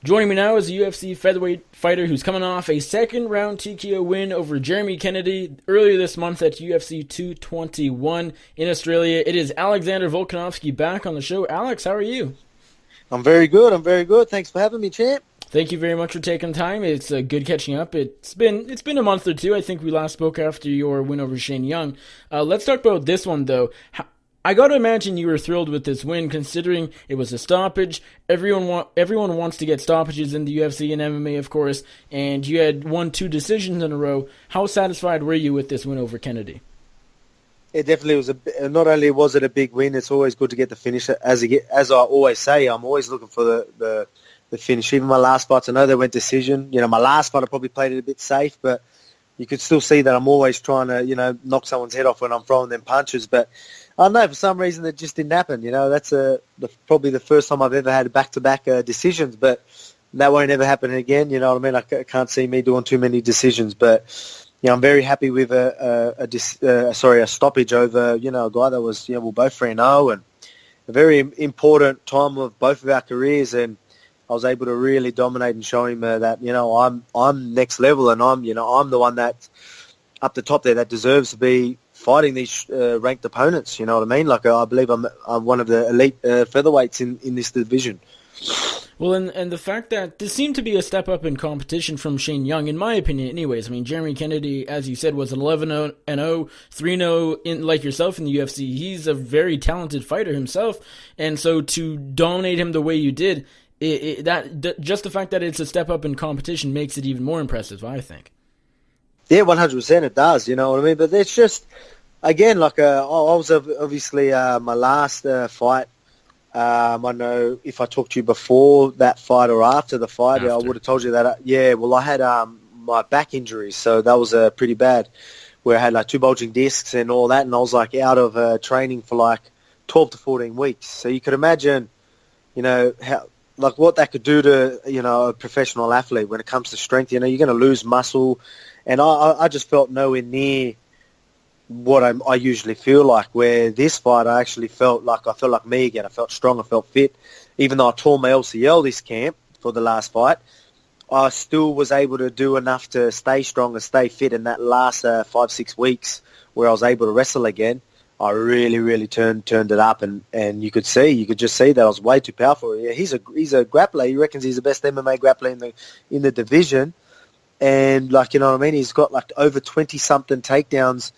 Joining me now is a UFC featherweight fighter who's coming off a second-round TKO win over Jeremy Kennedy earlier this month at UFC 221 in Australia. It is Alexander Volkanovski back on the show. Alex, how are you? I'm very good. Thanks for having me, champ. Thank you very much for taking time. It's good catching up. It's been a month or two. I think we last spoke after your win over Shane Young. Let's talk about this one, though. I got to imagine you were thrilled with this win, considering it was a stoppage. Everyone wants to get stoppages in the UFC and MMA, of course, and you had won 2 decisions in a row. How satisfied were you with this win over Kennedy? It definitely was not only was it a big win, it's always good to get the finish. As I always say, I'm always looking for the finish. Even my last fights, I know they went decision. My last fight I probably played it a bit safe, but you could still see that I'm always trying to, knock someone's head off when I'm throwing them punches. But I don't know, for some reason it just didn't happen. That's probably the first time I've ever had back-to-back decisions, but that won't ever happen again. You know what I mean? I can't see me doing too many decisions, but I'm very happy with a stoppage over, a guy that was, we're both 3-0, and a very important time of both of our careers, and I was able to really dominate and show him that, I'm next level, and I'm the one that's up the top there that deserves to be fighting these ranked opponents. You know what I mean? Like, I believe I'm one of the elite featherweights in this division. Well, and the fact that this seemed to be a step up in competition from Shane Young, in my opinion anyways. I mean, Jeremy Kennedy, as you said, was an 11-0, 3-0 in, like yourself in the UFC. He's a very talented fighter himself, and so to dominate him the way you did, just the fact that it's a step up in competition makes it even more impressive, I think. Yeah, 100% it does, you know what I mean? But it's just, again, like I was obviously my last fight. I know if I talked to you before that fight or after the fight, I would have told you that, I had my back injuries, so that was pretty bad, where I had like 2 bulging discs and all that, and I was like out of training for like 12 to 14 weeks. So you could imagine, how, like what that could do to, a professional athlete when it comes to strength. You're going to lose muscle, and I just felt nowhere near what I usually feel like, where this fight I actually felt like me again. I felt strong, I felt fit. Even though I tore my LCL this camp for the last fight, I still was able to do enough to stay strong and stay fit in that last 5-6 weeks where I was able to wrestle again. I really, really turned it up, and you could just see that I was way too powerful. Yeah, he's a grappler. He reckons he's the best MMA grappler in the division, and like, you know what I mean. He's got like over 20-something takedowns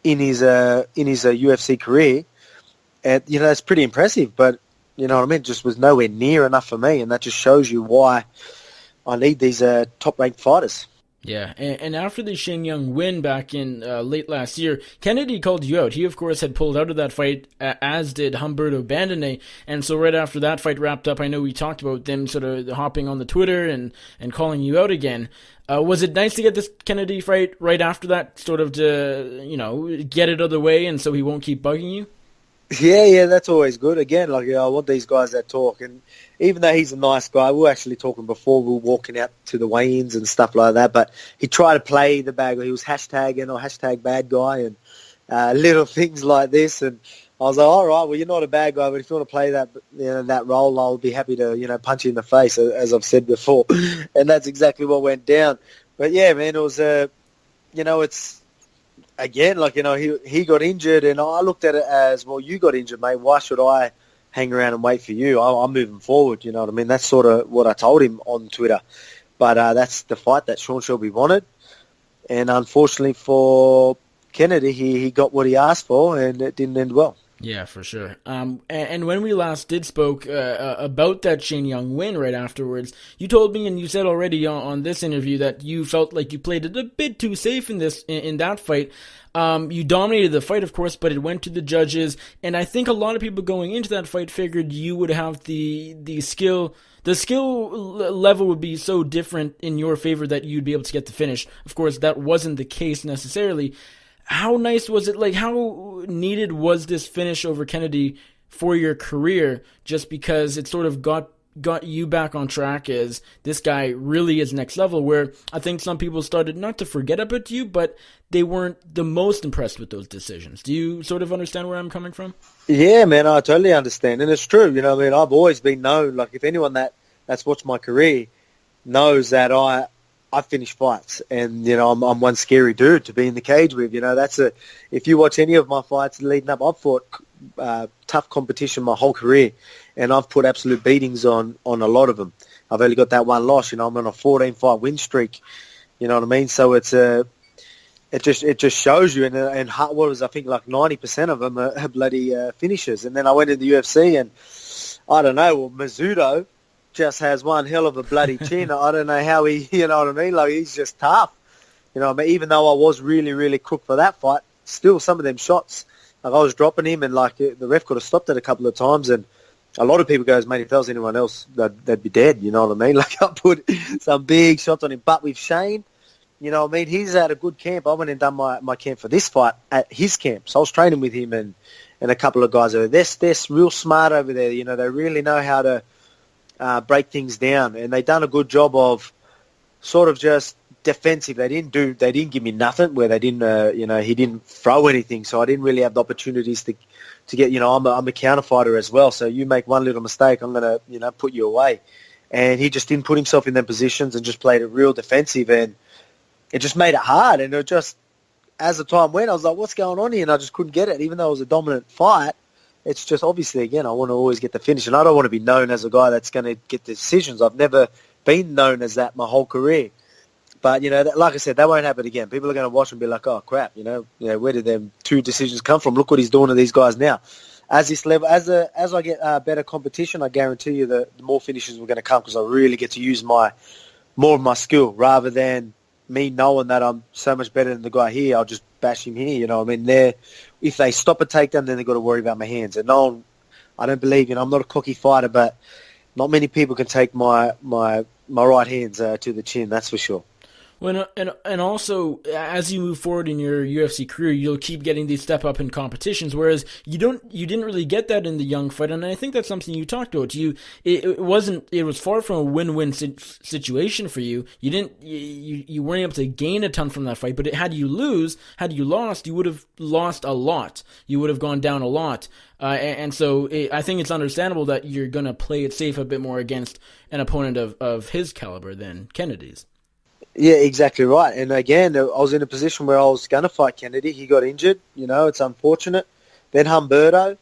in his UFC career, and that's pretty impressive. But you know what I mean, it just was nowhere near enough for me, and that just shows you why I need these top-ranked fighters. Yeah, and after the Shane Young win back in late last year, Kennedy called you out. He, of course, had pulled out of that fight, as did Humberto Bandone, and so right after that fight wrapped up, I know we talked about them sort of hopping on the Twitter and calling you out again. Was it nice to get this Kennedy fight right after that, sort of to, get it out of the way and so he won't keep bugging you? Yeah, that's always good. Again, like, I want these guys that talk, and even though he's a nice guy, we were actually talking before we were walking out to the weigh-ins and stuff like that, but he tried to play the bad guy. He was hashtagging or hashtag bad guy and little things like this, and I was like, all right, well, you're not a bad guy, but if you want to play that that role, I'll be happy to punch you in the face, as I've said before, and that's exactly what went down. But yeah, man, it was it's. Again, like, he got injured, and I looked at it as, well, you got injured, mate. Why should I hang around and wait for you? I'm moving forward, you know what I mean? That's sort of what I told him on Twitter. But that's the fight that Sean Shelby wanted. And unfortunately for Kennedy, he got what he asked for, and it didn't end well. Yeah, for sure. And when we last did spoke about that Shane Young win right afterwards, you told me, and you said already on this interview, that you felt like you played it a bit too safe in that fight. You dominated the fight, of course, but it went to the judges, and I think a lot of people going into that fight figured you would have the skill. The skill level would be so different in your favor that you'd be able to get the finish. Of course, that wasn't the case necessarily. How nice was it? Like, how needed was this finish over Kennedy for your career? Just because it sort of got you back on track as this guy really is next level, where I think some people started not to forget about you, but they weren't the most impressed with those decisions. Do you sort of understand where I'm coming from? Yeah, man, I totally understand. And it's true. I've always been known, like, if anyone that that's watched my career knows that I finish fights, and I'm one scary dude to be in the cage with. If you watch any of my fights leading up, I've fought tough competition my whole career, and I've put absolute beatings on a lot of them. I've only got that one loss. I'm on a 14-fight win streak. You know what I mean? So it just shows you, and what was I think like 90% of them are bloody finishers. And then I went into the UFC, and I don't know. Well, Mizuto just has one hell of a bloody chin. I don't know how he, you know what I mean? Like, he's just tough. I mean, even though I was really, really cooked for that fight, still some of them shots, like I was dropping him, and like the ref could have stopped it a couple of times, and a lot of people goes, mate, if that was anyone else, they'd be dead, you know what I mean? Like, I put some big shots on him. But with Shane, you know what I mean, he's at a good camp. I went and done my camp for this fight at his camp. So I was training with him and a couple of guys over there. They're real smart over there. They really know how to break things down, and they done a good job of sort of just defensive. They didn't give me nothing where they didn't, he didn't throw anything, so I didn't really have the opportunities to get, I'm a counter fighter as well. So you make one little mistake, I'm going to, put you away. And he just didn't put himself in them positions and just played it real defensive, and it just made it hard. And it just, as the time went, I was like, what's going on here? And I just couldn't get it, even though it was a dominant fight. It's just obviously, again, I want to always get the finish, and I don't want to be known as a guy that's going to get the decisions. I've never been known as that my whole career. But, like I said, that won't happen again. People are going to watch and be like, oh, crap, where did them 2 decisions come from? Look what he's doing to these guys now. As this level, as I get better competition, I guarantee you the more finishes we're going to come, because I really get to use more of my skill rather than me knowing that I'm so much better than the guy here. I'll just bash him here, I mean, if they stop a takedown, then they've got to worry about my hands. And I don't believe, I'm not a cocky fighter, but not many people can take my right hands to the chin, that's for sure. When and also, as you move forward in your UFC career, you'll keep getting these step up in competitions, whereas you didn't really get that in the young fight, and I think that's something you talked about. It was far from a win-win situation for you. You weren't able to gain a ton from that fight, but had you lost, you would have lost a lot. You would have gone down a lot. And so I think it's understandable that you're going to play it safe a bit more against an opponent of his caliber than Kennedy's. Yeah, exactly right. And again, I was in a position where I was going to fight Kennedy. He got injured. It's unfortunate. Then Humberto,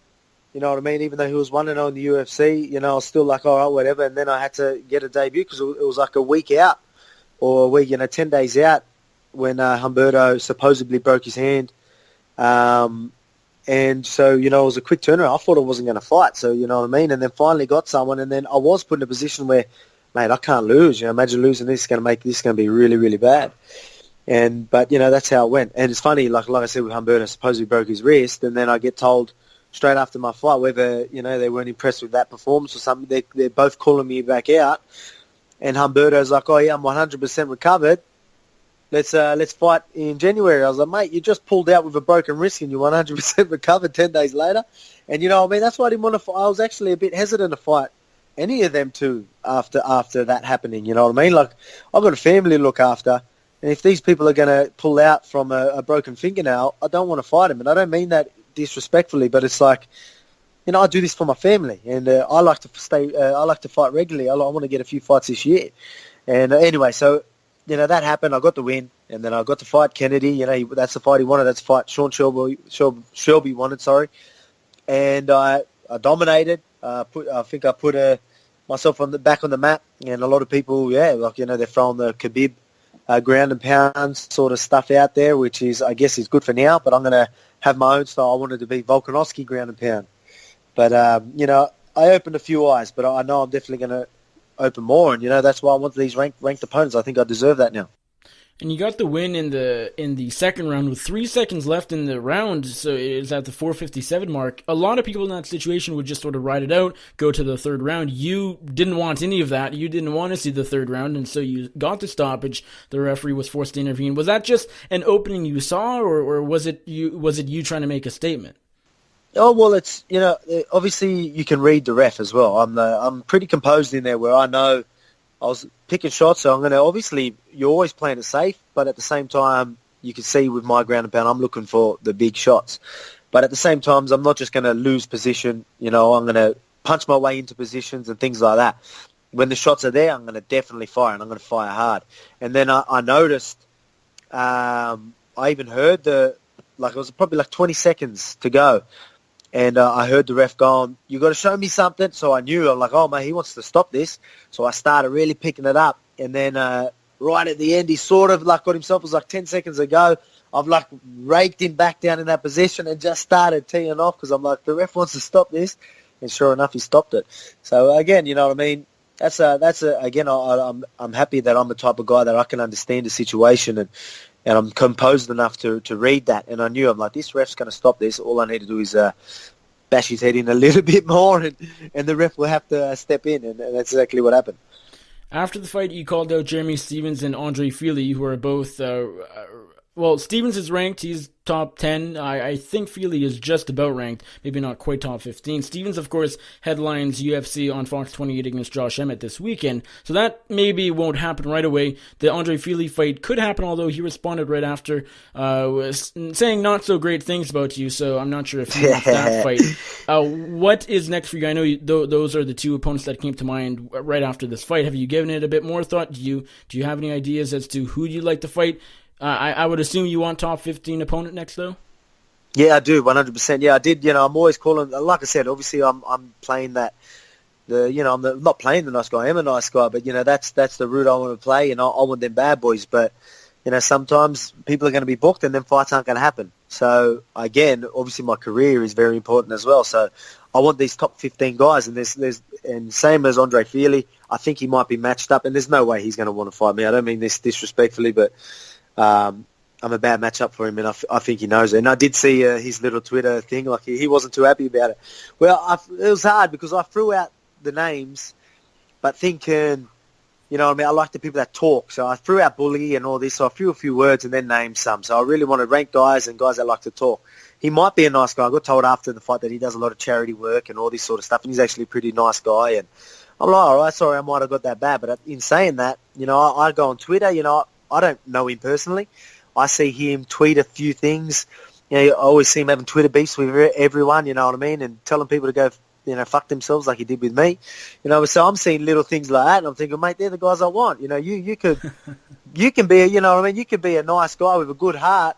you know what I mean? Even though he was 1-0 in the UFC, I was still like, all right, whatever. And then I had to get a debut because it was like a week out or a week, 10 days out when Humberto supposedly broke his hand. And so, it was a quick turnaround. I thought I wasn't going to fight. So, you know what I mean? And then finally got someone. And then I was put in a position where, mate, I can't lose. Imagine losing this is going to be really, really bad. But that's how it went. And it's funny, like I said, with Humberto supposedly broke his wrist, and then I get told straight after my fight whether they weren't impressed with that performance or something. They're both calling me back out, and Humberto's like, oh yeah, I'm 100% recovered. Let's fight in January. I was like, mate, you just pulled out with a broken wrist and you're 100% recovered 10 days later. And that's why I didn't want to fight. I was actually a bit hesitant to fight any of them two after that happening, you know what I mean? Like, I've got a family to look after, and if these people are going to pull out from a broken fingernail, I don't want to fight them. And I don't mean that disrespectfully, but it's like, I do this for my family, and I like to fight regularly. I want to get a few fights this year. And anyway, so, that happened. I got the win, and then I got to fight Kennedy. That's the fight he wanted. That's the fight Sean Shelby wanted, sorry. And I dominated. I think I put myself back on the map, and a lot of people, they're throwing the Khabib ground and pound sort of stuff out there, which is, I guess, is good for now. But I'm going to have my own style. I wanted to be Volkanovski ground and pound. But I opened a few eyes, but I know I'm definitely going to open more, and that's why I want these ranked opponents. I think I deserve that now. And you got the win in the second round with 3 seconds left in the round, so it's at the 4:57 mark. A lot of people in that situation would just sort of ride it out, go to the third round. You didn't want any of that. You didn't want to see the third round, and so you got the stoppage. The referee was forced to intervene. Was that just an opening you saw, or was it you trying to make a statement? Oh, well, it's, obviously you can read the ref as well. I'm pretty composed in there where I know I was picking shots, so I'm going to, obviously, you're always playing it safe, but at the same time, you can see with my ground and pound, I'm looking for the big shots. But at the same time, I'm not just going to lose position. I'm going to punch my way into positions and things like that. when the shots are there, I'm going to definitely fire, and I'm going to fire hard. And then I noticed, I even heard it was probably like 20 seconds to go. And I heard the ref going, you got to show me something. So I knew, I'm like, oh, mate, he wants to stop this. So I started really picking it up. And then right at the end, he sort of like got himself, it was like 10 seconds ago. I've like raked him back down in that position and just started teeing off because I'm like, the ref wants to stop this. And sure enough, he stopped it. So again, you know what I mean? Again, I'm happy that I'm the type of guy that I can understand the situation and I'm composed enough to read that. And I knew, I'm like, this ref's going to stop this. All I need to do is bash his head in a little bit more and the ref will have to step in. And that's exactly what happened. After the fight, you called out Jeremy Stephens and Andre Feely, who are both... Stephens is ranked. He's top 10. I think Feely is just about ranked, maybe not quite top 15. Stephens, of course, headlines UFC on Fox 28 against Josh Emmett this weekend, so that maybe won't happen right away. The Andre Feely fight could happen, although he responded right after, saying not so great things about you, so I'm not sure if he wants that fight. What is next for you? I know those are the two opponents that came to mind right after this fight. Have you given it a bit more thought? Do you have any ideas as to who you'd like to fight? I would assume you want top 15 opponent next, though? Yeah, I do, 100%. Yeah, I did. I'm always calling, like I said, obviously I'm playing that, I'm not playing the nice guy, I am a nice guy, but, that's the route I want to play, and I want them bad boys. But, sometimes people are going to be booked and then fights aren't going to happen. So, again, obviously my career is very important as well. So I want these top 15 guys, and and same as Andre Feely, I think he might be matched up, and there's no way he's going to want to fight me. I don't mean this disrespectfully, but... I'm a bad matchup for him, and I think he knows it. And I did see his little Twitter thing, like he wasn't too happy about it. Well, it was hard because I threw out the names, but thinking, I like the people that talk. So I threw out bully and all this, so I threw a few words and then named some. So I really want to rank guys and guys that like to talk. He might be a nice guy. I got told after the fight that he does a lot of charity work and all this sort of stuff, and he's actually a pretty nice guy. And I'm like, all right, sorry, I might have got that bad. But in saying that, I go on Twitter, I don't know him personally. I see him tweet a few things. I always see him having Twitter beefs with everyone, you know what I mean, and telling people to go, fuck themselves like he did with me. So I'm seeing little things like that, and I'm thinking, mate, they're the guys I want. You can be, you can be a nice guy with a good heart,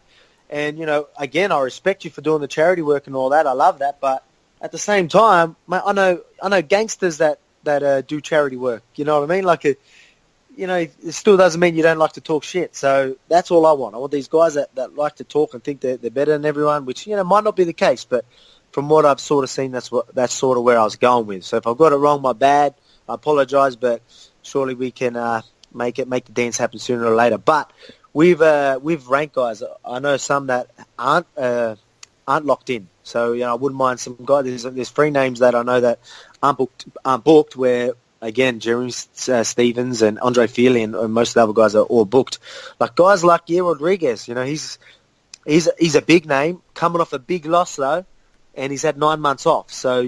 and, again, I respect you for doing the charity work and all that. I love that, but at the same time, mate, I know gangsters that do charity work. You know what I mean? Like it still doesn't mean you don't like to talk shit. So that's all I want. I want these guys that like to talk and think they're better than everyone, which, might not be the case. But from what I've sort of seen, that's sort of where I was going with. So if I've got it wrong, my bad. I apologise, but surely we can make the dance happen sooner or later. But we've ranked guys. I know some that aren't locked in. So, I wouldn't mind some guys. There's 3 names that I know that aren't booked where, again, Jeremy Stephens and Andre Feely and most of the other guys are all booked. Like guys like Rodriguez, he's a big name, coming off a big loss though, and he's had 9 months off. So,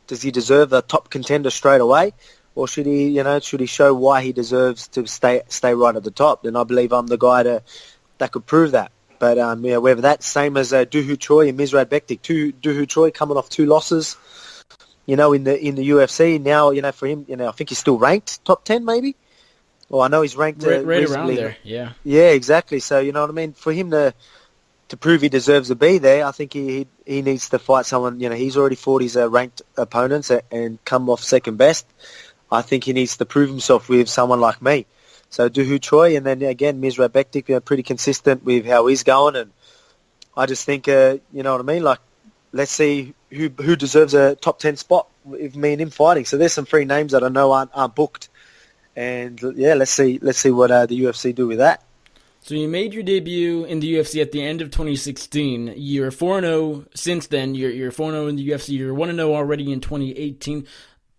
does he deserve a top contender straight away, or should he show why he deserves to stay right at the top? Then I believe I'm the guy that could prove that. But whether that's same as Duhu Choi and Mizrad Bektik, Duhu Choi coming off 2 losses. In the UFC now, for him, I think he's still ranked top 10 maybe. Well, I know he's ranked right around there. Yeah. Yeah, exactly. So you know what I mean. For him to prove he deserves to be there, I think he needs to fight someone. He's already fought his ranked opponents and come off second best. I think he needs to prove himself with someone like me. So Duhu Choi, and then again Mizrad Bektik, pretty consistent with how he's going, and I just think you know what I mean. Like, let's see who deserves a top 10 spot with me and him fighting. So there's some 3 names that I know aren't booked, and yeah, let's see what the UFC do with that. So you made your debut in the UFC at the end of 2016. You're 4-0 since then. You're 4-0 in the UFC. You're 1-0 already in 2018.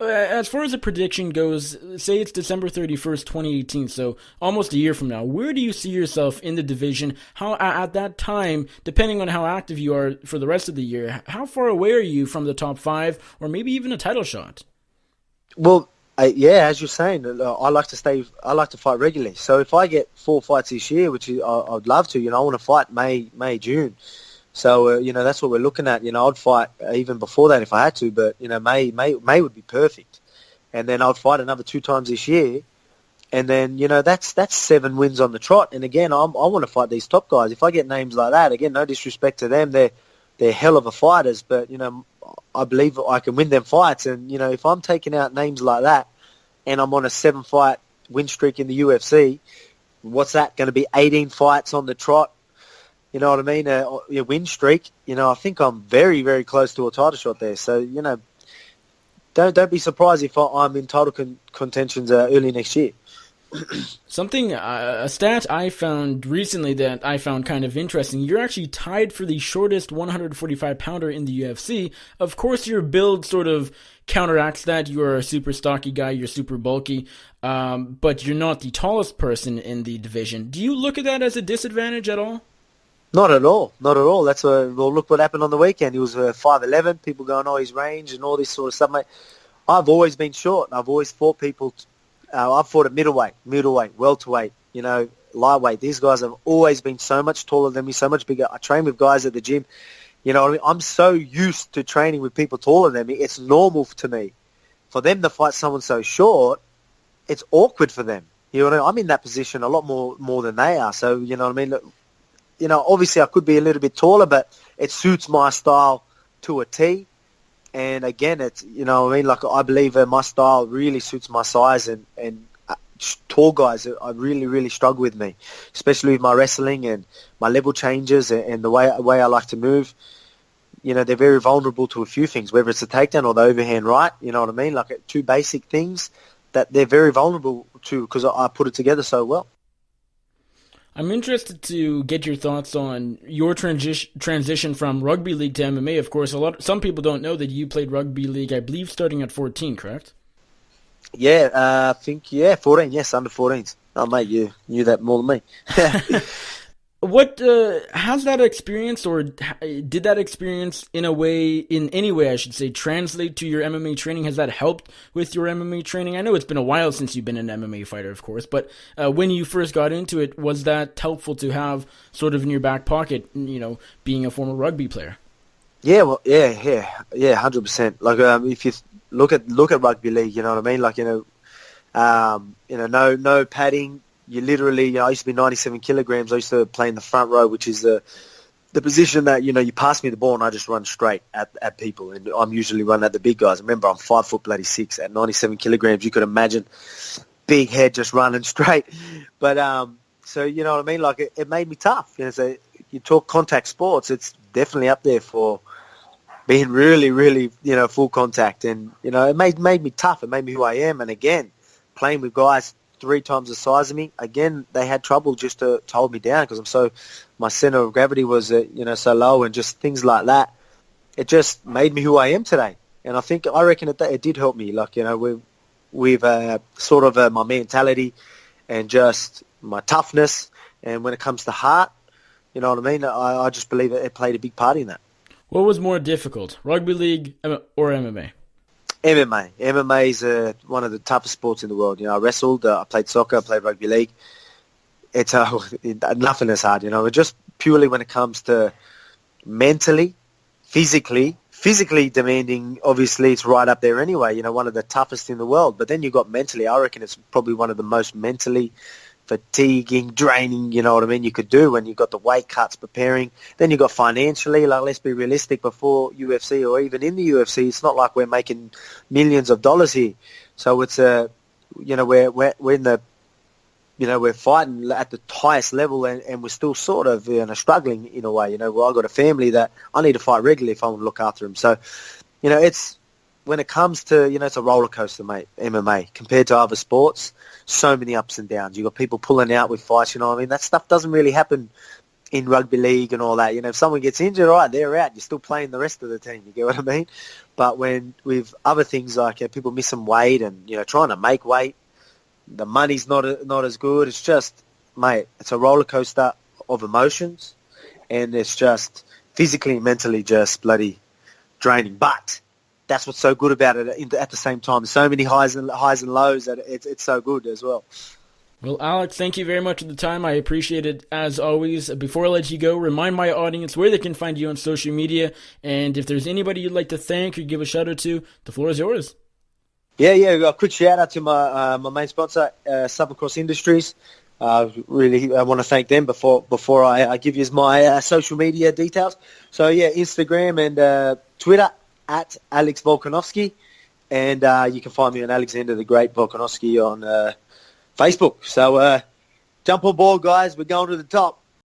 As far as the prediction goes, say it's December 31st, 2018, so almost a year from now, where do you see yourself in the division? How, at that time, depending on how active you are for the rest of the year, how far away are you from the top 5 or maybe even a title shot? Well, as you're saying, I like to fight regularly. So if I get 4 fights this year, which I'd love to, I want to fight May, June. So, that's what we're looking at. I'd fight even before that if I had to, but, May would be perfect. and then I'd fight another 2 times this year. And then, that's 7 wins on the trot. And again, I want to fight these top guys. If I get names like that, again, no disrespect to them, they're hell of a fighters. But, I believe I can win them fights. And, if I'm taking out names like that and I'm on a 7-fight win streak in the UFC, what's that going to be? 18 fights on the trot. You know what I mean? A win streak. I think I'm very, very close to a title shot there. So, don't be surprised if I'm in title contentions early next year. Something, a stat I found recently that I found kind of interesting. You're actually tied for the shortest 145-pounder in the UFC. Of course, your build sort of counteracts that. You're a super stocky guy. You're super bulky. But you're not the tallest person in the division. Do you look at that as a disadvantage at all? Not at all. Not at all. Look what happened on the weekend. He was 5'11". People going, his range and all this sort of stuff, mate. I've always been short. I've always fought people. I've fought at middleweight, welterweight, lightweight. These guys have always been so much taller than me, so much bigger. I train with guys at the gym. You know what I mean? I'm so used to training with people taller than me. It's normal to me. For them to fight someone so short, it's awkward for them. You know what I mean? I'm in that position a lot more than they are. So, you know what I mean? Look, obviously I could be a little bit taller, but it suits my style to a T. And again, it's, I believe my style really suits my size, and tall guys, I really, really struggle with me, especially with my wrestling and my level changes and the way I like to move. They're very vulnerable to a few things, whether it's the takedown or the overhand right, you know what I mean? Like 2 basic things that they're very vulnerable to because I put it together so well. I'm interested to get your thoughts on your transition from rugby league to MMA. Of course, some people don't know that you played rugby league, I believe, starting at 14, correct? Yeah, I think, 14, yes, under 14s. Oh, mate, you knew that more than me. What has that experience, or did that experience in any way, I should say, translate to your MMA training? Has that helped with your MMA training? I know it's been a while since you've been an MMA fighter, of course, but when you first got into it, was that helpful to have sort of in your back pocket, being a former rugby player? Yeah, well, yeah, 100%. Like, if you look at rugby league, you know what I mean? Like, no padding. You literally, I used to be 97 kilograms. I used to play in the front row, which is the position that, you pass me the ball and I just run straight at people. And I'm usually running at the big guys. Remember, I'm 5'6" at 97 kilograms. You could imagine big head just running straight. But, so, you know what I mean? Like, it made me tough. So you talk contact sports, it's definitely up there for being really, really, full contact. And, it made me tough. It made me who I am. And again, playing with guys 3 times the size of me. Again, they had trouble just to hold me down because my center of gravity was, so low, and just things like that. It just made me who I am today. And I reckon it did help me. Like, with sort of my mentality and just my toughness. And when it comes to heart, you know what I mean? I just believe it played a big part in that. What was more difficult, rugby league or MMA? MMA. MMA is one of the toughest sports in the world. I wrestled, I played soccer, I played rugby league. It's nothing is hard. Just purely when it comes to mentally, physically demanding. Obviously, it's right up there anyway. One of the toughest in the world. But then you got mentally. I reckon it's probably one of the most mentally fatiguing, draining, you know what I mean, you could do when you got the weight cuts preparing. Then you got financially, like, let's be realistic, before UFC or even in the UFC, it's not like we're making millions of dollars here. So it's we're in the, we're fighting at the highest level, and we're still sort of struggling in a way. Well, I've got a family that I need to fight regularly if I want to look after them. So, it's, when it comes to, it's a roller coaster, mate, MMA, compared to other sports. So many ups and downs. You got people pulling out with fights, you know what I mean? That stuff doesn't really happen in rugby league and all that. If someone gets injured, all right, they're out. You're still playing the rest of the team. You get what I mean? But when with other things like people missing weight and, trying to make weight, the money's not as good. It's just, mate, it's a roller coaster of emotions, and it's just physically and mentally just bloody draining. But that's what's so good about it at the same time. So many highs and lows that it's so good as well. Well, Alex, thank you very much for the time. I appreciate it as always. Before I let you go, remind my audience where they can find you on social media. And if there's anybody you'd like to thank or give a shout out to, the floor is yours. Yeah. A quick shout out to my main sponsor, Southern Cross Industries. Really, I want to thank them before I give you my social media details. So yeah, Instagram and Twitter at Alex Volkanovski, and you can find me on Alexander the Great Volkanovski on Facebook. So jump on board, guys. We're going to the top.